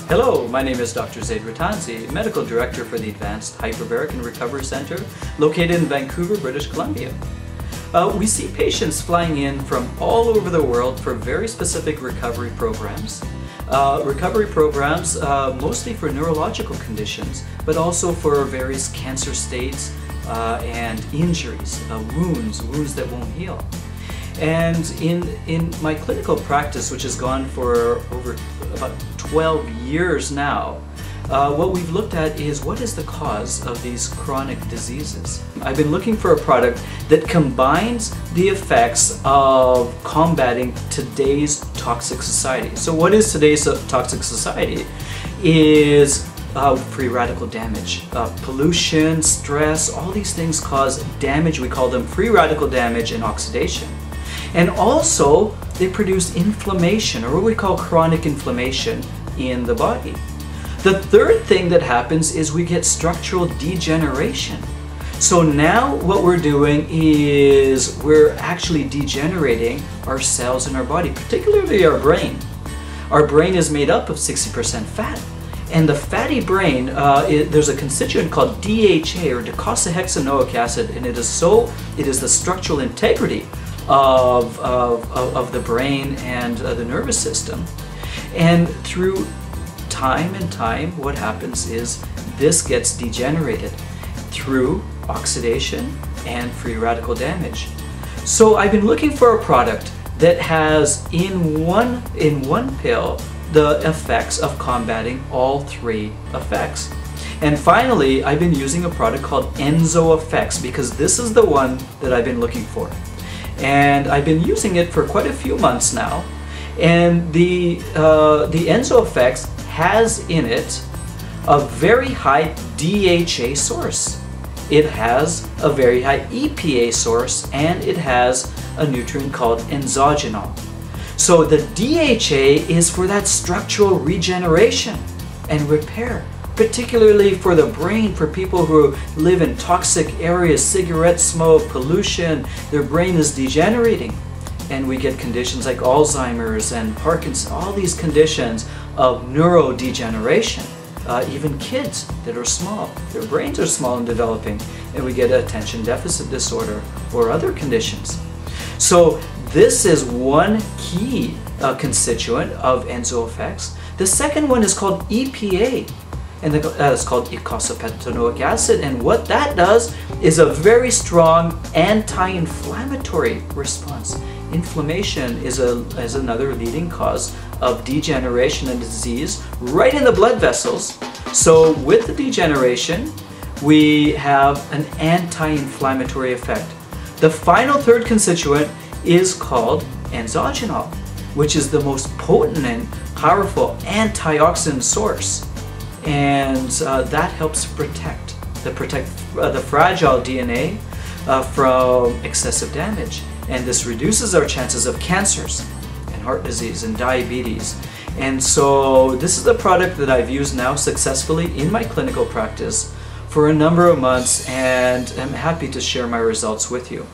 Hello, my name is Dr. Zayd Ratansi, Medical Director for the Advanced Hyperbolic Recovery Center located in Vancouver, British Columbia. We see patients flying in from all over the world for very specific recovery programs. Mostly for neurological conditions, but also for various cancer states and injuries, wounds that won't heal. And in my clinical practice, which has gone for over about 12 years now, what we've looked at is what is the cause of these chronic diseases. I've been looking for a product that combines the effects of combating today's toxic society. So what is today's toxic society? Is free radical damage. Pollution, stress, all these things cause damage. We call them free radical damage and oxidation. And also, they produce inflammation, or what we call chronic inflammation in the body. The third thing that happens is we get structural degeneration. So now what we're doing is we're actually degenerating our cells in our body, particularly our brain. Our brain is made up of 60% fat. And the fatty brain, there's a constituent called DHA, or docosahexaenoic acid, and it is the structural integrity of the brain and the nervous system. And through time and time, what happens is this gets degenerated through oxidation and free radical damage. So I've been looking for a product that has in one pill the effects of combating all three effects. And finally, I've been using a product called EnzoFX because this is the one that I've been looking for. And I've been using it for quite a few months now. And the EnzoFX has in it a very high DHA source. It has a very high EPA source, and it has a nutrient called Enzogenol. So the DHA is for that structural regeneration and repair, particularly for the brain, for people who live in toxic areas, cigarette smoke, pollution. Their brain is degenerating, and we get conditions like Alzheimer's and Parkinson's, all these conditions of neurodegeneration. Even kids that are small, their brains are small and developing, and we get attention deficit disorder or other conditions. So this is one key constituent of EnzoFX. The second one is called EPA, and it's called eicosapentaenoic acid, and what that does is a very strong anti-inflammatory response. Inflammation is another leading cause of degeneration and disease right in the blood vessels. So with the degeneration, we have an anti-inflammatory effect. The final third constituent is called Enzogenol, which is the most potent and powerful antioxidant source. And that helps protect the fragile DNA from excessive damage. And this reduces our chances of cancers and heart disease and diabetes. And so this is a product that I've used now successfully in my clinical practice for a number of months, and I'm happy to share my results with you.